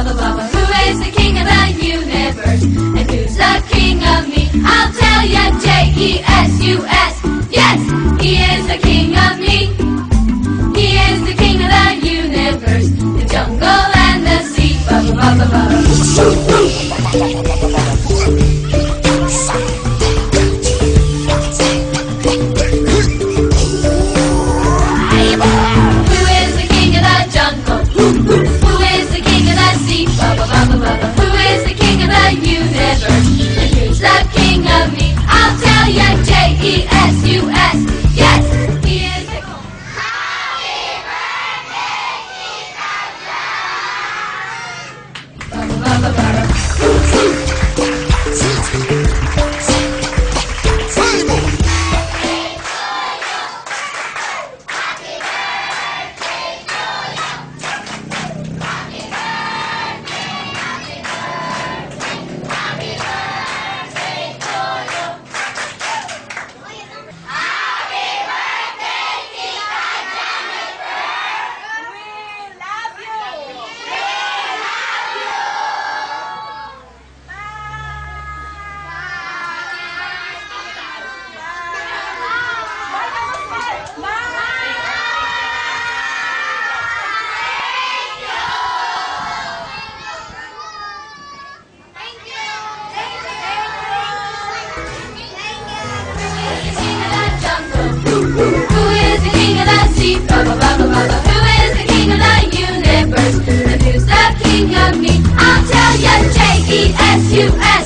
baba, baba. Who is the king of the universe? And who's the king of me? I'll tell ya, J-E-S-U-S. Yes, he is the king of me. He is the king of the universe, the jungle and the sea. Baba, baba, baba. Who is the king of the sea? Baba, baba, baba. Who is the king of the universe? And who's the king of me? I'll tell ya, J-E-S-U-S.